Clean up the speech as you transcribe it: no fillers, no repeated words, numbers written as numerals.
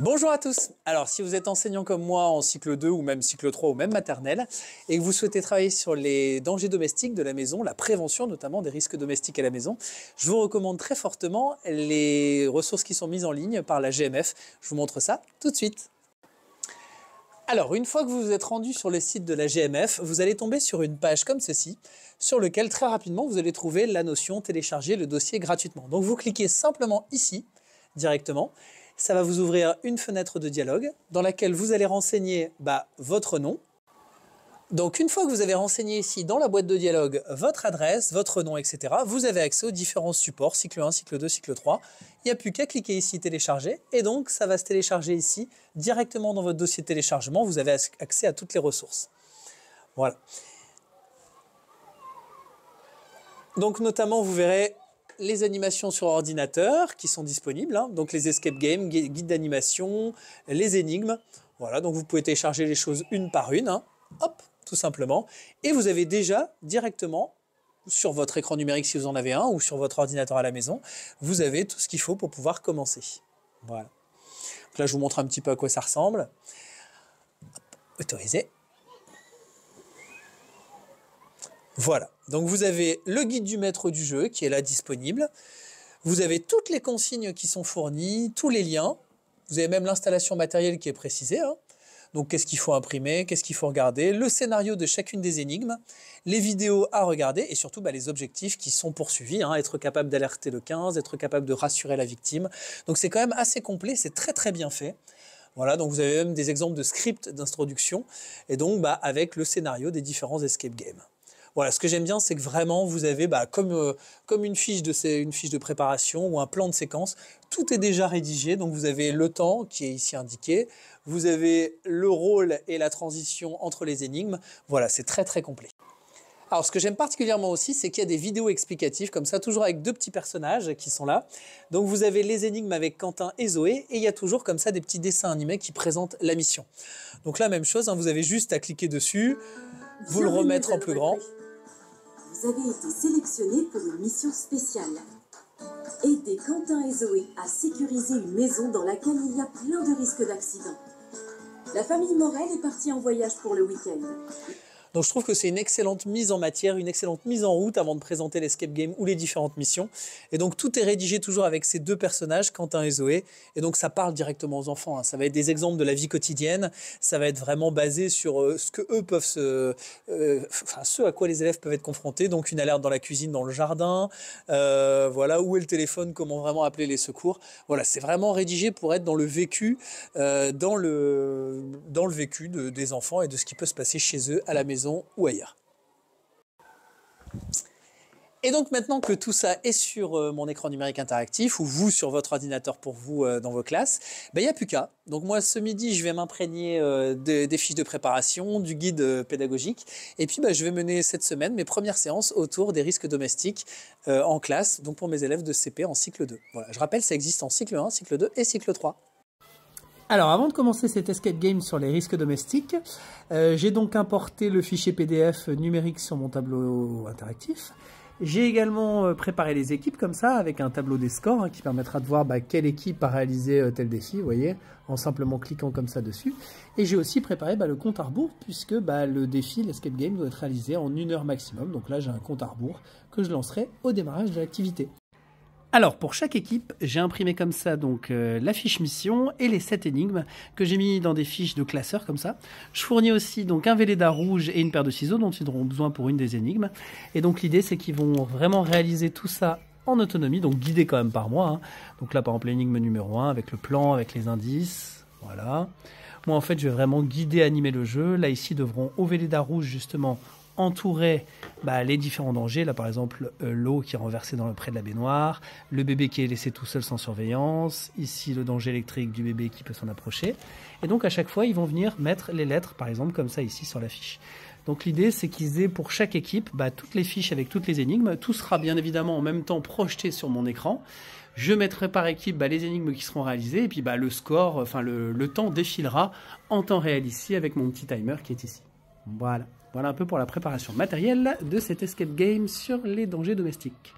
Bonjour à tous. Alors, si vous êtes enseignant comme moi en cycle 2 ou même cycle 3 ou même maternelle et que vous souhaitez travailler sur les dangers domestiques de la maison, la prévention notamment des risques domestiques à la maison, je vous recommande très fortement les ressources qui sont mises en ligne par la GMF. Je vous montre ça tout de suite. Alors, une fois que vous vous êtes rendu sur le site de la GMF, vous allez tomber sur une page comme ceci, sur lequel très rapidement vous allez trouver la notion télécharger le dossier gratuitement. Donc, vous cliquez simplement ici, directement. Ça va vous ouvrir une fenêtre de dialogue dans laquelle vous allez renseigner votre nom. Donc une fois que vous avez renseigné ici dans la boîte de dialogue votre adresse, votre nom, etc., vous avez accès aux différents supports, cycle 1, cycle 2, cycle 3. Il n'y a plus qu'à cliquer ici télécharger et donc ça va se télécharger ici directement dans votre dossier de téléchargement. Vous avez accès à toutes les ressources. Voilà. Donc notamment vous verrez les animations sur ordinateur qui sont disponibles, donc les escape games, guides d'animation, les énigmes. Voilà, donc vous pouvez télécharger les choses une par une, hop, tout simplement. Et vous avez déjà directement, sur votre écran numérique si vous en avez un, ou sur votre ordinateur à la maison, vous avez tout ce qu'il faut pour pouvoir commencer. Voilà. Donc là, je vous montre un petit peu à quoi ça ressemble. Hop, autorisé. Voilà, donc vous avez le guide du maître du jeu qui est là disponible. Vous avez toutes les consignes qui sont fournies, tous les liens. Vous avez même l'installation matérielle qui est précisée. Donc qu'est-ce qu'il faut imprimer, qu'est-ce qu'il faut regarder, le scénario de chacune des énigmes, les vidéos à regarder et surtout les objectifs qui sont poursuivis. Être capable d'alerter le 15, être capable de rassurer la victime. Donc c'est quand même assez complet, c'est très très bien fait. Voilà, donc vous avez même des exemples de scripts d'introduction et donc avec le scénario des différents escape games. Voilà, ce que j'aime bien, c'est que vraiment, vous avez comme une fiche de préparation ou un plan de séquence, tout est déjà rédigé, donc vous avez le temps qui est ici indiqué, vous avez le rôle et la transition entre les énigmes, voilà, c'est très très complet. Alors, ce que j'aime particulièrement aussi, c'est qu'il y a des vidéos explicatives, comme ça, toujours avec deux petits personnages qui sont là. Donc, vous avez les énigmes avec Quentin et Zoé, et il y a toujours comme ça des petits dessins animés qui présentent la mission. Donc là, même chose, vous avez juste à cliquer dessus, vous le remettre en plus grand. Vous avez été sélectionné pour une mission spéciale. Aidez Quentin et Zoé à sécuriser une maison dans laquelle il y a plein de risques d'accident. La famille Morel est partie en voyage pour le week-end. Donc je trouve que c'est une excellente mise en matière, une excellente mise en route avant de présenter l'escape game ou les différentes missions. Et donc tout est rédigé toujours avec ces deux personnages, Quentin et Zoé. Et donc ça parle directement aux enfants. Ça va être des exemples de la vie quotidienne. Ça va être vraiment basé sur ce que eux peuvent ce à quoi les élèves peuvent être confrontés. Donc une alerte dans la cuisine, dans le jardin. Voilà, où est le téléphone, comment vraiment appeler les secours. Voilà, c'est vraiment rédigé pour être dans le vécu, dans le vécu des enfants et de ce qui peut se passer chez eux à la maison ou ailleurs. Et donc maintenant que tout ça est sur mon écran numérique interactif ou vous sur votre ordinateur pour vous dans vos classes, il n'y a plus qu'à. Donc moi ce midi je vais m'imprégner des fiches de préparation, du guide pédagogique et puis je vais mener cette semaine mes premières séances autour des risques domestiques en classe, donc pour mes élèves de CP en cycle 2. Voilà, je rappelle ça existe en cycle 1, cycle 2 et cycle 3. Alors, avant de commencer cet escape game sur les risques domestiques, j'ai donc importé le fichier PDF numérique sur mon tableau interactif. J'ai également préparé les équipes comme ça, avec un tableau des scores qui permettra de voir quelle équipe a réalisé tel défi, vous voyez, en simplement cliquant comme ça dessus. Et j'ai aussi préparé le compte à rebours, puisque le défi, l'escape game, doit être réalisé en 1 heure maximum. Donc là, j'ai un compte à rebours que je lancerai au démarrage de l'activité. Alors, pour chaque équipe, j'ai imprimé comme ça la fiche mission et les 7 énigmes que j'ai mis dans des fiches de classeurs comme ça. Je fournis aussi un Velleda rouge et une paire de ciseaux dont ils auront besoin pour une des énigmes. Et donc l'idée, c'est qu'ils vont vraiment réaliser tout ça en autonomie, donc guidés quand même par moi. Donc là, par exemple, l'énigme numéro 1 avec le plan, avec les indices. Voilà. Moi, en fait, je vais vraiment guider, animer le jeu. Là, ici, devront au Velleda rouge, justement, entourer les différents dangers. Là, par exemple, l'eau qui est renversée près de la baignoire, le bébé qui est laissé tout seul sans surveillance, ici le danger électrique du bébé qui peut s'en approcher. Et donc, à chaque fois, ils vont venir mettre les lettres, par exemple, comme ça, ici, sur la fiche. Donc, l'idée, c'est qu'ils aient pour chaque équipe toutes les fiches avec toutes les énigmes. Tout sera bien évidemment en même temps projeté sur mon écran. Je mettrai par équipe les énigmes qui seront réalisées et puis le score, le temps défilera en temps réel ici avec mon petit timer qui est ici. Voilà. Voilà un peu pour la préparation matérielle de cet escape game sur les dangers domestiques.